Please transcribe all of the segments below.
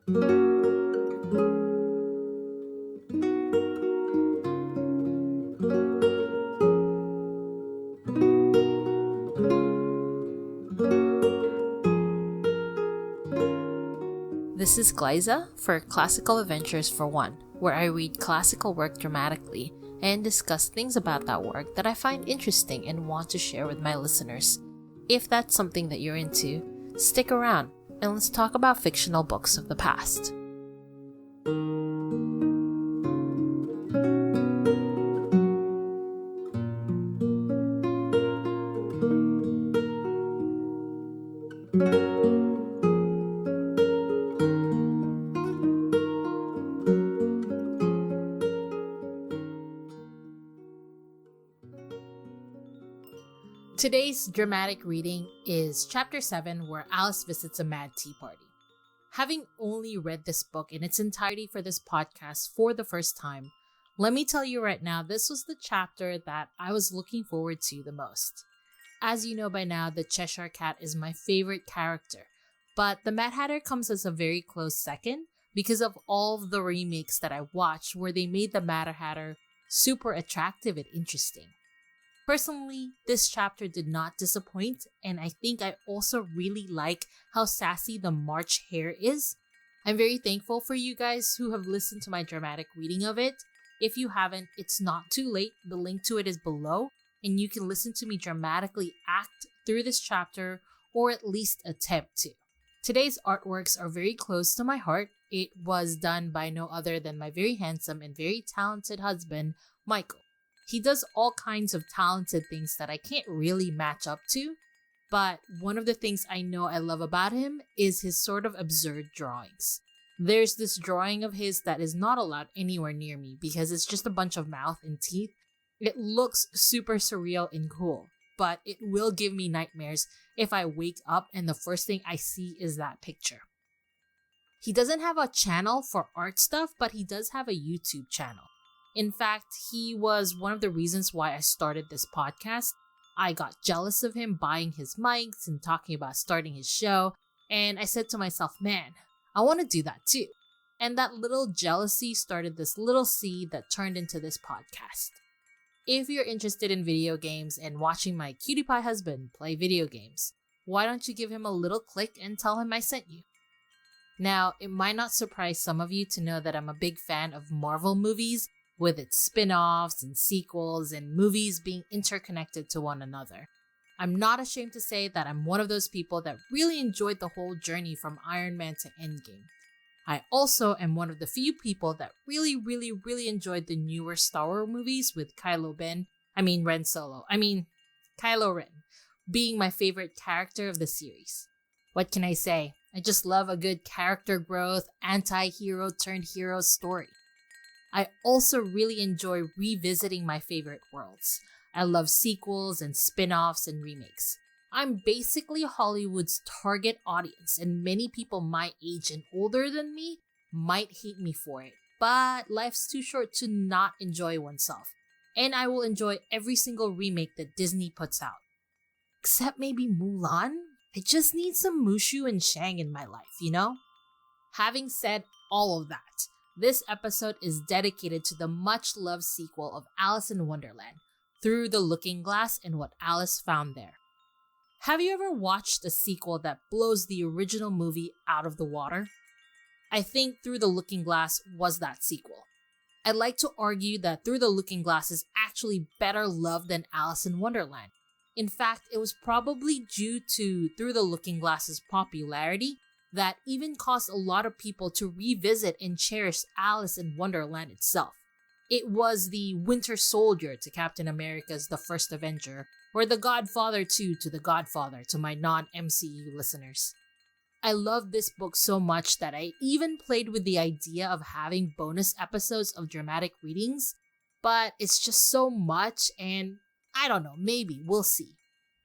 This is Glaiza for Classical Adventures for One, where I read classical work dramatically and discuss things about that work that I find interesting and want to share with my listeners. If that's something that you're into, stick around and let's talk about fictional books of the past. Today's dramatic reading is Chapter 7, where Alice visits a mad tea party. Having only read this book in its entirety for this podcast for the first time, let me tell you right now, this was the chapter that I was looking forward to the most. As you know by now, the Cheshire Cat is my favorite character, but the Mad Hatter comes as a very close second because of all of the remakes that I watched where they made the Mad Hatter super attractive and interesting. Personally, this chapter did not disappoint, and I think I also really like how sassy the March Hare is. I'm very thankful for you guys who have listened to my dramatic reading of it. If you haven't, it's not too late. The link to it is below, and you can listen to me dramatically act through this chapter, or at least attempt to. Today's artworks are very close to my heart. It was done by no other than my very handsome and very talented husband, Michael. He does all kinds of talented things that I can't really match up to, but one of the things I know I love about him is his sort of absurd drawings. There's this drawing of his that is not allowed anywhere near me because it's just a bunch of mouth and teeth. It looks super surreal and cool, but it will give me nightmares if I wake up and the first thing I see is that picture. He doesn't have a channel for art stuff, but he does have a YouTube channel. In fact, he was one of the reasons why I started this podcast. I got jealous of him buying his mics and talking about starting his show, and I said to myself, man, I want to do that too. And that little jealousy started this little seed that turned into this podcast. If you're interested in video games and watching my cutie pie husband play video games, why don't you give him a little click and tell him I sent you? Now, it might not surprise some of you to know that I'm a big fan of Marvel movies, with its spin-offs and sequels and movies being interconnected to one another. I'm not ashamed to say that I'm one of those people that really enjoyed the whole journey from Iron Man to Endgame. I also am one of the few people that really enjoyed the newer Star Wars movies with Kylo Ren being my favorite character of the series. What can I say? I just love a good character growth, anti-hero turned hero story. I also really enjoy revisiting my favorite worlds. I love sequels and spin-offs and remakes. I'm basically Hollywood's target audience, and many people my age and older than me might hate me for it, but life's too short to not enjoy oneself, and I will enjoy every single remake that Disney puts out. Except maybe Mulan? I just need some Mushu and Shang in my life, you know? Having said all of that, this episode is dedicated to the much-loved sequel of Alice in Wonderland, Through the Looking Glass and What Alice Found There. Have you ever watched a sequel that blows the original movie out of the water? I think Through the Looking Glass was that sequel. I'd like to argue that Through the Looking Glass is actually better loved than Alice in Wonderland. In fact, it was probably due to Through the Looking Glass's popularity that even caused a lot of people to revisit and cherish Alice in Wonderland itself. It was the Winter Soldier to Captain America's The First Avenger, or The Godfather 2 to The Godfather to my non-MCU listeners. I love this book so much that I even played with the idea of having bonus episodes of dramatic readings, but it's just so much and I don't know, maybe, we'll see.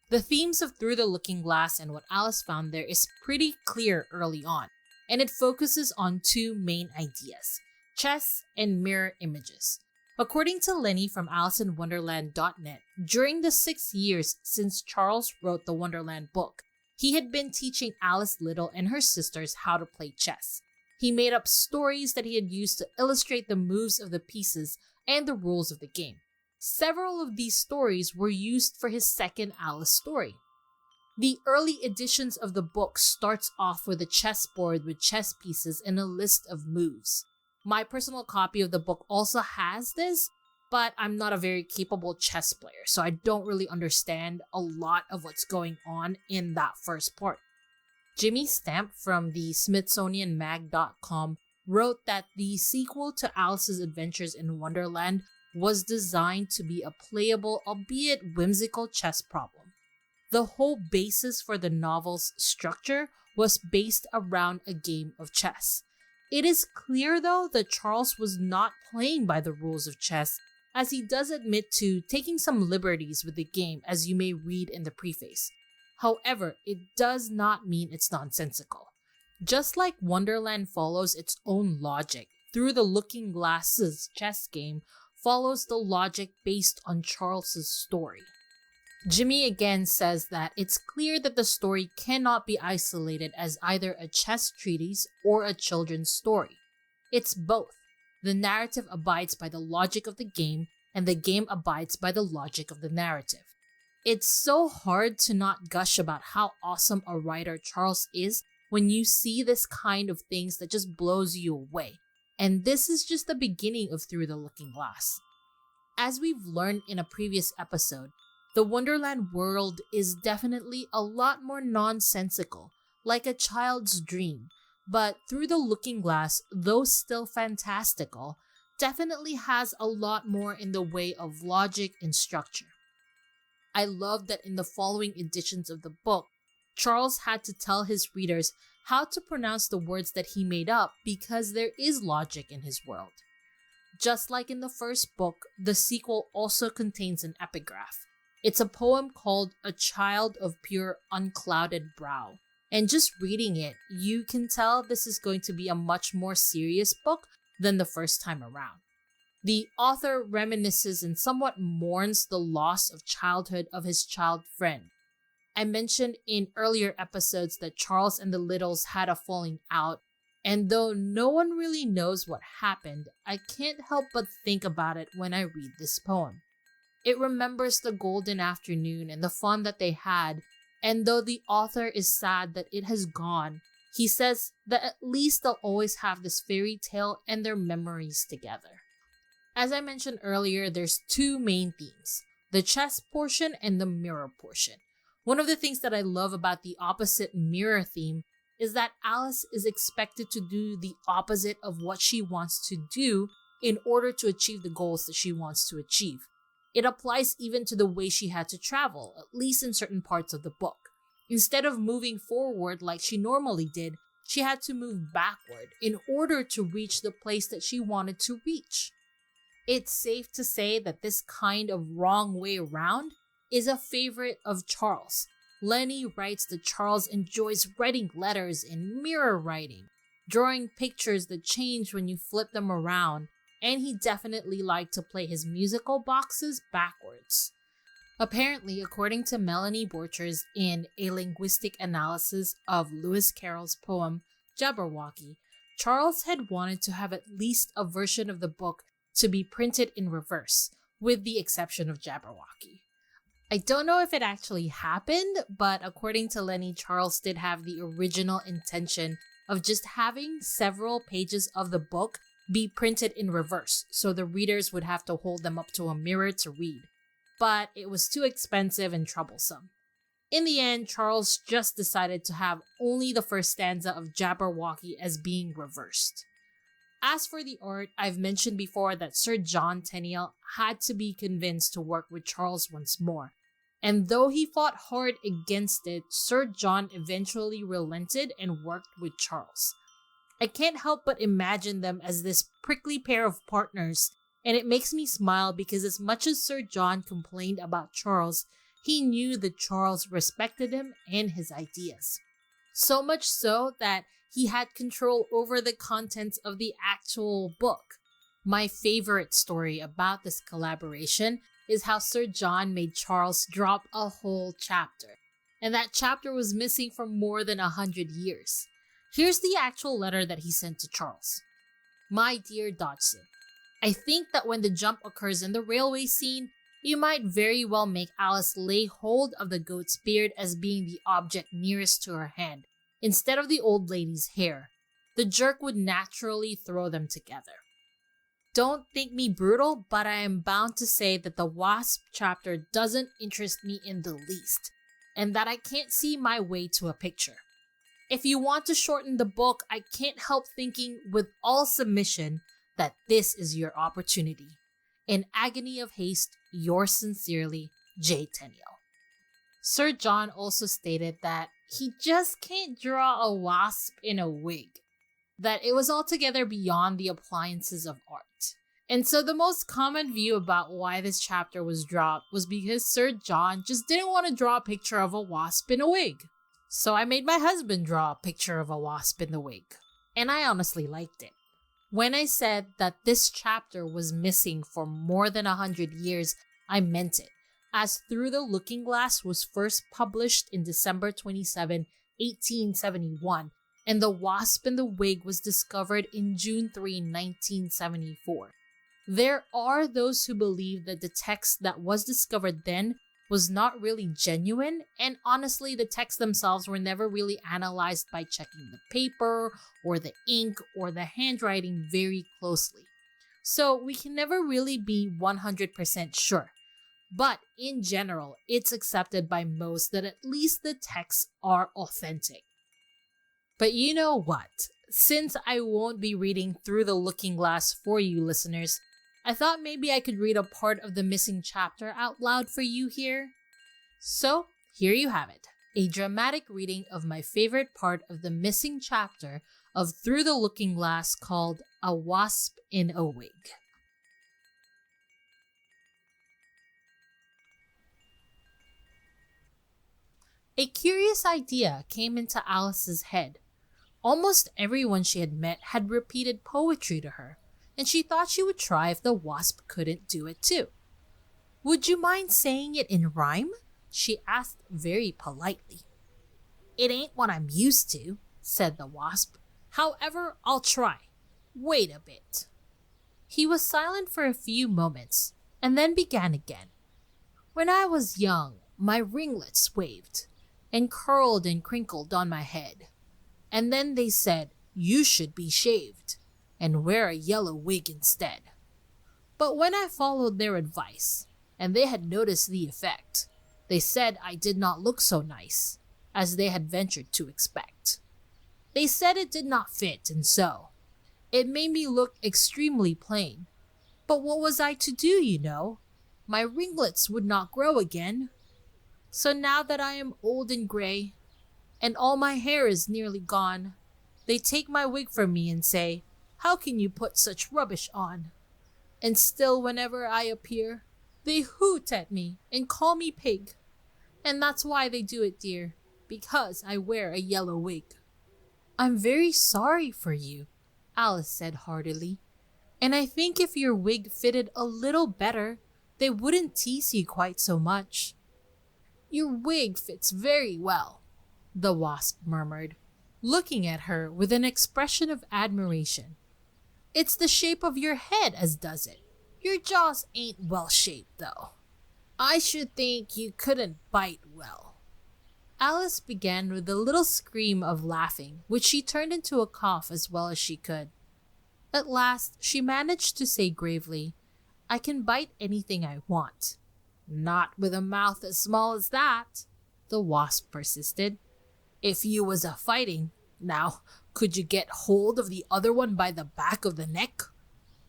The themes of Through the Looking Glass and What Alice Found There is pretty clear early on, and it focuses on two main ideas, chess and mirror images. According to Lenny from AliceInWonderland.net, during the 6 years since Charles wrote the Wonderland book, he had been teaching Alice Little and her sisters how to play chess. He made up stories that he had used to illustrate the moves of the pieces and the rules of the game. Several of these stories were used for his second Alice story. The early editions of the book starts off with a chessboard with chess pieces and a list of moves. My personal copy of the book also has this, but I'm not a very capable chess player, so I don't really understand a lot of what's going on in that first part. Jimmy Stamp from the SmithsonianMag.com wrote that the sequel to Alice's Adventures in Wonderland was designed to be a playable, albeit whimsical chess problem. The whole basis for the novel's structure was based around a game of chess. It is clear, though, that Charles was not playing by the rules of chess, as he does admit to taking some liberties with the game, as you may read in the preface. However, it does not mean it's nonsensical. Just like Wonderland follows its own logic, Through the Looking Glass's chess game follows the logic based on Charles's story. Jimmy again says that it's clear that the story cannot be isolated as either a chess treatise or a children's story. It's both. The narrative abides by the logic of the game, and the game abides by the logic of the narrative. It's so hard to not gush about how awesome a writer Charles is when you see this kind of things that just blows you away. And this is just the beginning of Through the Looking Glass. As we've learned in a previous episode, the Wonderland world is definitely a lot more nonsensical, like a child's dream, but Through the Looking Glass, though still fantastical, definitely has a lot more in the way of logic and structure. I love that in the following editions of the book, Charles had to tell his readers how to pronounce the words that he made up because there is logic in his world. Just like in the first book, the sequel also contains an epigraph. It's a poem called A Child of Pure Unclouded Brow, and just reading it, you can tell this is going to be a much more serious book than the first time around. The author reminisces and somewhat mourns the loss of childhood of his child friend. I mentioned in earlier episodes that Charles and the Littles had a falling out, and though no one really knows what happened, I can't help but think about it when I read this poem. It remembers the golden afternoon and the fun that they had, and though the author is sad that it has gone, he says that at least they'll always have this fairy tale and their memories together. As I mentioned earlier, there's two main themes, the chess portion and the mirror portion. One of the things that I love about the opposite mirror theme is that Alice is expected to do the opposite of what she wants to do in order to achieve the goals that she wants to achieve. It applies even to the way she had to travel, at least in certain parts of the book. Instead of moving forward like she normally did, she had to move backward in order to reach the place that she wanted to reach. It's safe to say that this kind of wrong way around is a favorite of Charles. Lenny writes that Charles enjoys writing letters and mirror writing, drawing pictures that change when you flip them around, and he definitely liked to play his musical boxes backwards. Apparently, according to Melanie Borchers in A Linguistic Analysis of Lewis Carroll's poem Jabberwocky, Charles had wanted to have at least a version of the book to be printed in reverse, with the exception of Jabberwocky. I don't know if it actually happened, but according to Lenny, Charles did have the original intention of just having several pages of the book be printed in reverse, so the readers would have to hold them up to a mirror to read. But it was too expensive and troublesome. In the end, Charles just decided to have only the first stanza of Jabberwocky as being reversed. As for the art, I've mentioned before that Sir John Tenniel had to be convinced to work with Charles once more. And though he fought hard against it, Sir John eventually relented and worked with Charles. I can't help but imagine them as this prickly pair of partners, and it makes me smile because as much as Sir John complained about Charles, he knew that Charles respected him and his ideas. So much so that he had control over the contents of the actual book. My favorite story about this collaboration is how Sir John made Charles drop a whole chapter, and that chapter was missing for more than 100 years. Here's the actual letter that he sent to Charles. My dear Dodgson, I think that when the jump occurs in the railway scene, you might very well make Alice lay hold of the goat's beard as being the object nearest to her hand, instead of the old lady's hair. The jerk would naturally throw them together. Don't think me brutal, but I am bound to say that the Wasp chapter doesn't interest me in the least, and that I can't see my way to a picture. If you want to shorten the book, I can't help thinking with all submission that this is your opportunity. In agony of haste, yours sincerely, J. Tenniel. Sir John also stated that he just can't draw a wasp in a wig, that it was altogether beyond the appliances of art. And so the most common view about why this chapter was dropped was because Sir John just didn't want to draw a picture of a wasp in a wig. So I made my husband draw a picture of a wasp in the wig, and I honestly liked it. When I said that this chapter was missing for more than 100 years, I meant it, as Through the Looking Glass was first published in December 27, 1871, and The Wasp in the Wig was discovered in June 3, 1974. There are those who believe that the text that was discovered then was not really genuine, and honestly, the texts themselves were never really analyzed by checking the paper or the ink or the handwriting very closely. So we can never really be 100% sure. But in general, it's accepted by most that at least the texts are authentic. But you know what? Since I won't be reading Through the Looking Glass for you listeners, I thought maybe I could read a part of the missing chapter out loud for you here. So, here you have it, a dramatic reading of my favorite part of the missing chapter of Through the Looking Glass called A Wasp in a Wig. A curious idea came into Alice's head. Almost everyone she had met had repeated poetry to her, and she thought she would try if the wasp couldn't do it too. Would you mind saying it in rhyme? She asked very politely. It ain't what I'm used to, said the wasp. However, I'll try. Wait a bit. He was silent for a few moments, and then began again. When I was young, my ringlets waved, and curled and crinkled on my head. And then they said, you should be shaved, and wear a yellow wig instead. But when I followed their advice, and they had noticed the effect, they said I did not look so nice, as they had ventured to expect. They said it did not fit, and so it made me look extremely plain. But what was I to do, you know? My ringlets would not grow again. So now that I am old and gray, and all my hair is nearly gone, they take my wig from me and say, how can you put such rubbish on? And still whenever I appear, they hoot at me and call me pig. And that's why they do it, dear, because I wear a yellow wig. I'm very sorry for you, Alice said heartily. And I think if your wig fitted a little better, they wouldn't tease you quite so much. Your wig fits very well, the wasp murmured, looking at her with an expression of admiration. It's the shape of your head as does it. Your jaws ain't well shaped, though. I should think you couldn't bite well. Alice began with a little scream of laughing, which she turned into a cough as well as she could. At last, she managed to say gravely, I can bite anything I want. Not with a mouth as small as that, the wasp persisted. If you was a fighting, now, could you get hold of the other one by the back of the neck?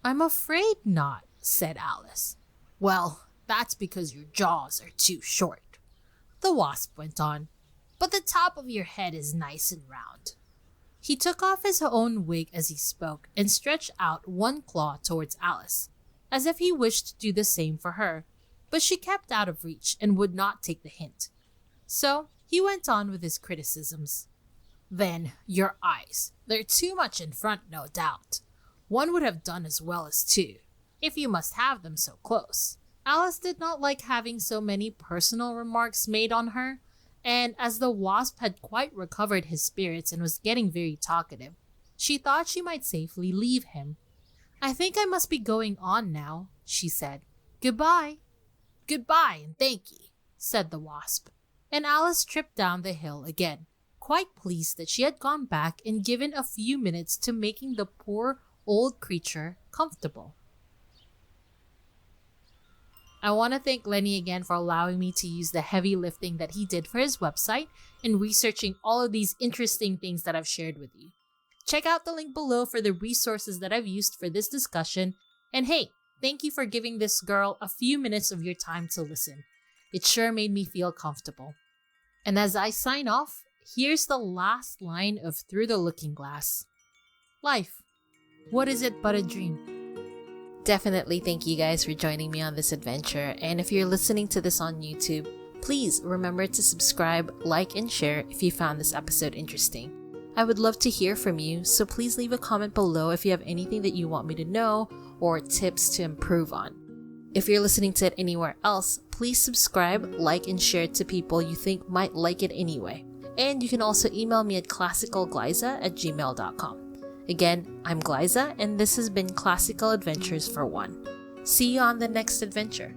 I'm afraid not, said Alice. Well, that's because your jaws are too short. The wasp went on, but the top of your head is nice and round. He took off his own wig as he spoke and stretched out one claw towards Alice, as if he wished to do the same for her, but she kept out of reach and would not take the hint. So he went on with his criticisms. Then, your eyes. They're too much in front, no doubt. One would have done as well as two, if you must have them so close. Alice did not like having so many personal remarks made on her, And as the wasp had quite recovered his spirits and was getting very talkative, she thought she might safely leave him. "I think I must be going on now," she said. "Goodbye." "Goodbye and thank ye," said the wasp. And Alice tripped down the hill again, quite pleased that she had gone back and given a few minutes to making the poor old creature comfortable. I want to thank Lenny again for allowing me to use the heavy lifting that he did for his website and researching all of these interesting things that I've shared with you. Check out the link below for the resources that I've used for this discussion. And hey, thank you for giving this girl a few minutes of your time to listen. It sure made me feel comfortable. And as I sign off, here's the last line of Through the Looking Glass. Life, what is it but a dream? Definitely thank you guys for joining me on this adventure, and if you're listening to this on YouTube, please remember to subscribe, like, and share if you found this episode interesting. I would love to hear from you, so please leave a comment below if you have anything that you want me to know or tips to improve on. If you're listening to it anywhere else, please subscribe, like, and share it to people you think might like it anyway. And you can also email me at classicalglaiza@gmail.com. Again, I'm Glaiza, and this has been Classical Adventures for One. See you on the next adventure.